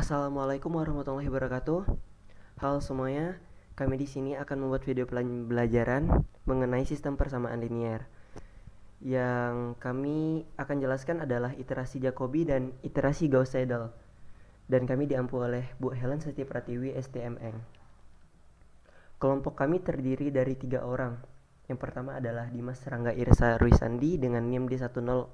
Assalamualaikum warahmatullahi wabarakatuh. Halo semuanya, kami di sini akan membuat video pembelajaran mengenai sistem persamaan linier. Yang kami akan jelaskan adalah iterasi Jacobi dan iterasi Gauss-Seidel. Dan kami diampu oleh Bu Helen Seti Pratiwi STMN. Kelompok kami terdiri dari 3 orang. Yang pertama adalah Dimas Rangga Irsa Ruisandi dengan NIM D1041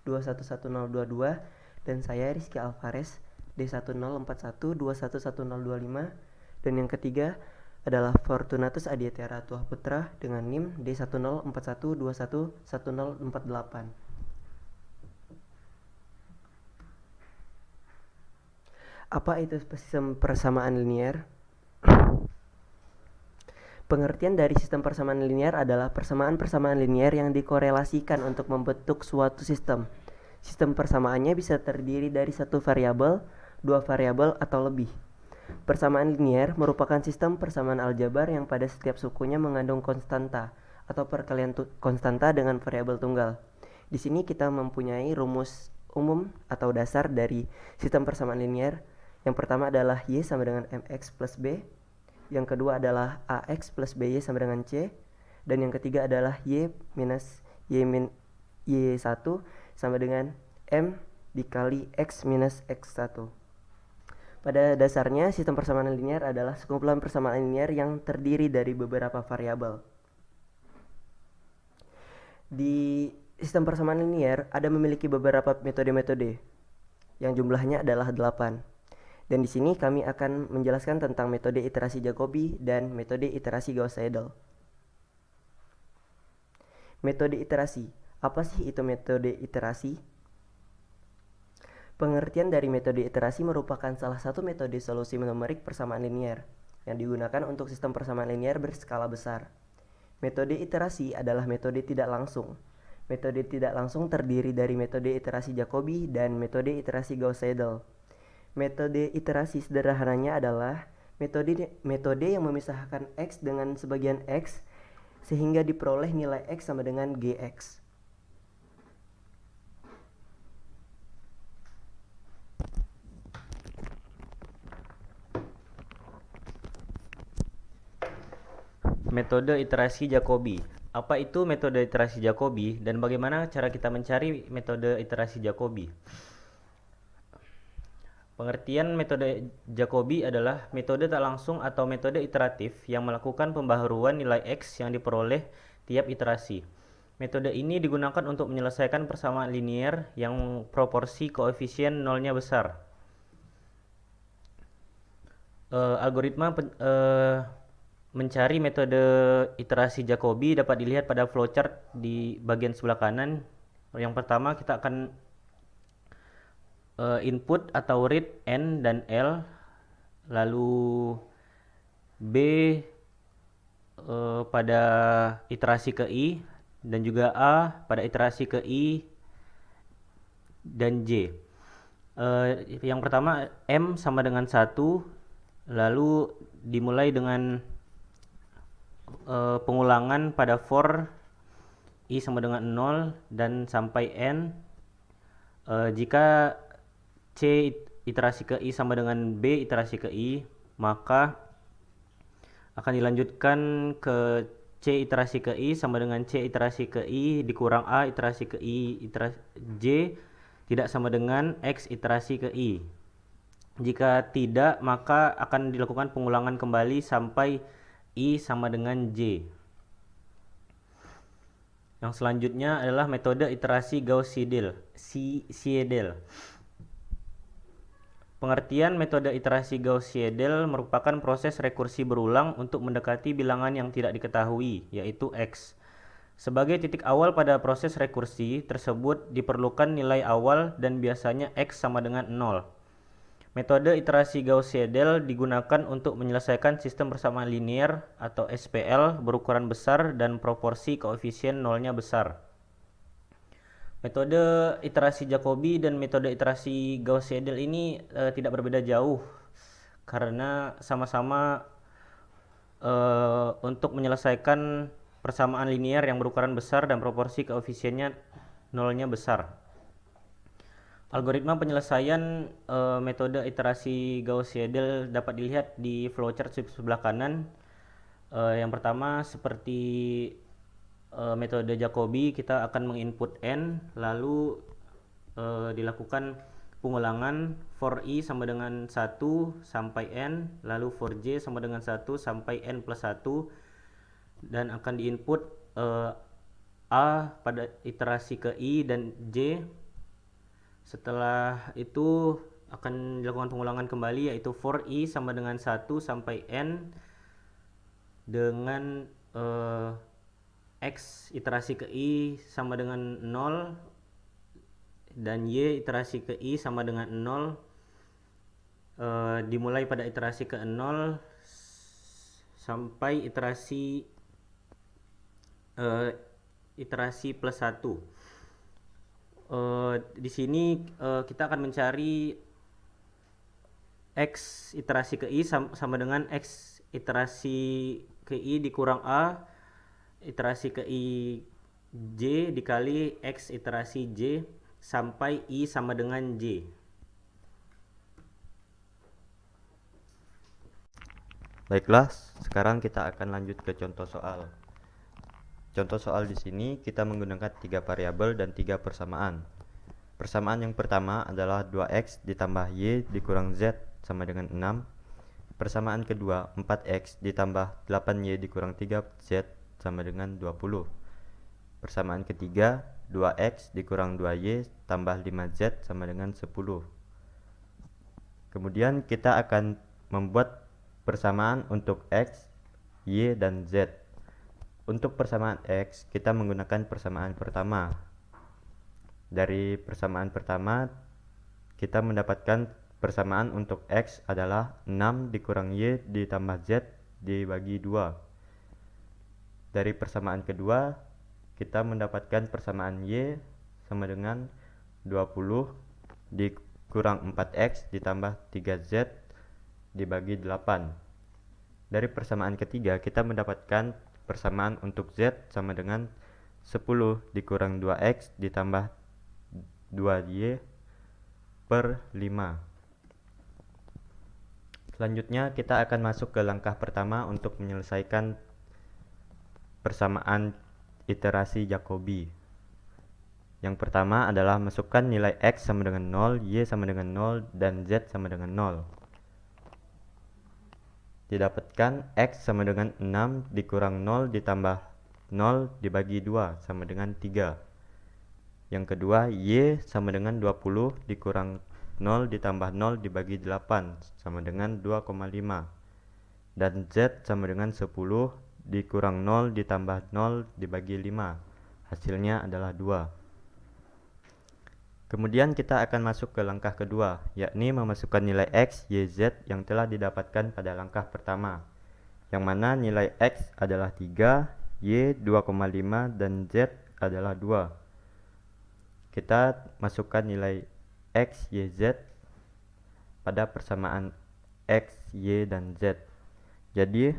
211022 dan saya Rizky Alvarez D1041 211025, dan yang ketiga adalah Fortunatus Adiatya Tuah Putra dengan NIM D1041 211048. Apa itu sistem persamaan linier? Pengertian dari sistem persamaan linier adalah persamaan-persamaan linier yang dikorelasikan untuk membentuk suatu sistem. Sistem persamaannya bisa terdiri dari satu variabel, dua variabel, atau lebih. Persamaan linier merupakan sistem persamaan aljabar yang pada setiap sukunya mengandung konstanta atau perkalian konstanta dengan variabel tunggal. Di sini kita mempunyai rumus umum atau dasar dari sistem persamaan linier. Yang pertama adalah Y sama dengan MX plus B. Yang kedua adalah AX plus BY sama dengan C. Dan yang ketiga adalah Y minus Y1 sama dengan M dikali X minus X1. Pada dasarnya, sistem persamaan linier adalah sekumpulan persamaan linier yang terdiri dari beberapa variabel. Di sistem persamaan linier ada memiliki beberapa metode-metode yang jumlahnya adalah 8. Dan di sini kami akan menjelaskan tentang metode iterasi Jacobi dan metode iterasi Gauss-Seidel. Metode iterasi. Apa sih itu metode iterasi? Pengertian dari metode iterasi merupakan salah satu metode solusi numerik persamaan linier yang digunakan untuk sistem persamaan linier berskala besar. Metode iterasi adalah metode tidak langsung. Metode tidak langsung terdiri dari metode iterasi Jacobi dan metode iterasi Gauss-Seidel. Metode iterasi sederhananya adalah metode yang memisahkan X dengan sebagian X sehingga diperoleh nilai X sama dengan Gx. Metode iterasi Jacobi. Apa itu metode iterasi Jacobi dan bagaimana cara kita mencari metode iterasi Jacobi? Pengertian metode Jacobi adalah metode tak langsung atau metode iteratif yang melakukan pembaharuan nilai X yang diperoleh tiap iterasi. Metode ini digunakan untuk menyelesaikan persamaan linier yang proporsi koefisien nolnya besar. Algoritma mencari metode iterasi Jacobi dapat dilihat pada flowchart di bagian sebelah kanan. Yang pertama kita akan input atau read N dan L, lalu B pada iterasi ke I, dan juga A pada iterasi ke I dan J. Yang pertama M sama dengan 1, lalu dimulai dengan pengulangan pada for I sama dengan 0 dan sampai N. Jika C iterasi ke I sama dengan B iterasi ke I, maka akan dilanjutkan ke C iterasi ke I sama dengan C iterasi ke I dikurang A iterasi ke I iterasi J tidak sama dengan X iterasi ke I. Jika tidak, maka akan dilakukan pengulangan kembali sampai I sama dengan J. Yang selanjutnya adalah metode iterasi Gauss-Seidel. Pengertian metode iterasi Gauss-Seidel merupakan proses rekursi berulang untuk mendekati bilangan yang tidak diketahui, yaitu X. Sebagai titik awal pada proses rekursi tersebut diperlukan nilai awal dan biasanya X sama dengan 0. Metode iterasi Gauss-Seidel digunakan untuk menyelesaikan sistem persamaan linier atau SPL berukuran besar dan proporsi koefisien nolnya besar. Metode iterasi Jacobi dan metode iterasi Gauss-Seidel ini tidak berbeda jauh karena sama-sama untuk menyelesaikan persamaan linier yang berukuran besar dan proporsi koefisiennya nolnya besar. Algoritma penyelesaian metode iterasi Gauss-Seidel dapat dilihat di flowchart sebelah kanan. Yang pertama seperti metode Jacobi, kita akan menginput n, lalu dilakukan pengulangan for i sama dengan 1 sampai n, lalu for j sama dengan 1 sampai n plus 1, dan akan diinput a pada iterasi ke i dan j. Setelah itu akan dilakukan pengulangan kembali, yaitu for i sama dengan 1 sampai n dengan x iterasi ke i sama dengan 0 dan y iterasi ke i sama dengan 0, dimulai pada iterasi ke 0 sampai iterasi plus 1. Di sini kita akan mencari x iterasi ke i sama dengan x iterasi ke i dikurang a iterasi ke i j dikali x iterasi j sampai i sama dengan j. Baiklah, sekarang kita akan lanjut ke contoh soal. Contoh soal di sini kita menggunakan 3 variabel dan 3 persamaan. Persamaan yang pertama adalah 2x ditambah y dikurang z sama dengan 6. Persamaan kedua 4x ditambah 8y dikurang 3z sama dengan 20. Persamaan ketiga 2x dikurang 2y tambah 5z sama dengan 10. Kemudian kita akan membuat persamaan untuk x, y, dan z. Untuk persamaan x, kita menggunakan persamaan pertama. Dari persamaan pertama, kita mendapatkan persamaan untuk x adalah 6 dikurang y ditambah z dibagi 2. Dari persamaan kedua, kita mendapatkan persamaan y sama dengan 20 dikurang 4x ditambah 3z dibagi 8. Dari persamaan ketiga, kita mendapatkan persamaan untuk z sama dengan 10 dikurang 2x ditambah 2y per 5. Selanjutnya kita akan masuk ke langkah pertama untuk menyelesaikan persamaan iterasi Jacobi. Yang pertama adalah masukkan nilai x sama dengan 0, y sama dengan 0, dan z sama dengan 0. Didapatkan x sama dengan 6 dikurang 0 ditambah 0 dibagi 2 sama dengan 3. Yang kedua, y sama dengan 20 dikurang 0 ditambah 0 dibagi 8 sama dengan 2,5. Dan z sama dengan 10 dikurang 0 ditambah 0 dibagi 5. Hasilnya adalah 2. Kemudian kita akan masuk ke langkah kedua, yakni memasukkan nilai x, y, z yang telah didapatkan pada langkah pertama, yang mana nilai x adalah 3, y 2,5, dan z adalah 2. Kita masukkan nilai x, y, z pada persamaan x, y, dan z. Jadi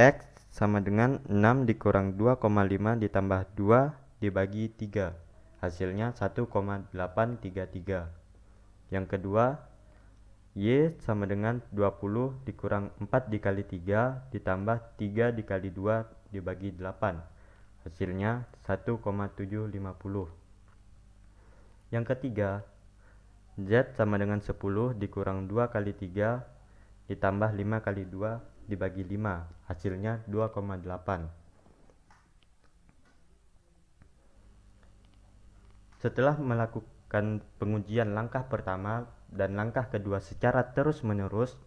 x sama dengan 6 dikurang 2,5 ditambah 2 dibagi 3. Hasilnya 1,833. Yang kedua, y sama dengan 20 dikurang 4 dikali 3 ditambah 3 dikali 2 dibagi 8. Hasilnya 1,750. Yang ketiga, z sama dengan 10 dikurang 2 kali 3 ditambah 5 kali 2 dibagi 5. Hasilnya 2,8. Setelah melakukan pengujian langkah pertama dan langkah kedua secara terus-menerus,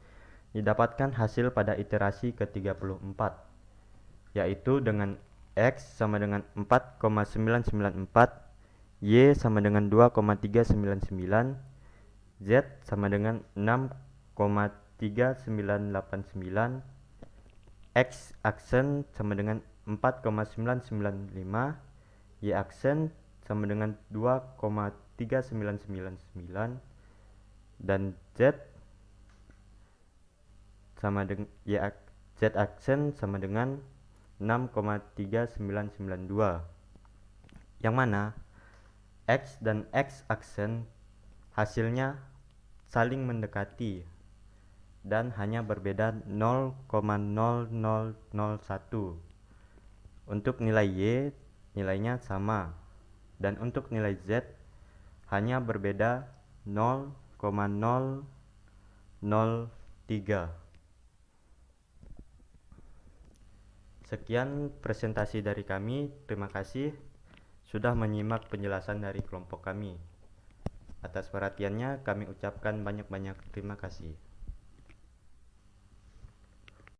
didapatkan hasil pada iterasi ke-34, yaitu dengan x sama dengan 4,994, y sama dengan 2,399, z sama dengan 6,3989, x aksen sama dengan 4,995, y aksen sama dengan 2,3999, dan z sama dengan z aksen sama dengan 6,3992, yang mana X dan X aksen hasilnya saling mendekati dan hanya berbeda 0,0001. Untuk nilai Y nilainya sama, dan untuk nilai Z hanya berbeda 0,003. Sekian presentasi dari kami. Terima kasih sudah menyimak penjelasan dari kelompok kami. Atas perhatiannya kami ucapkan banyak-banyak terima kasih.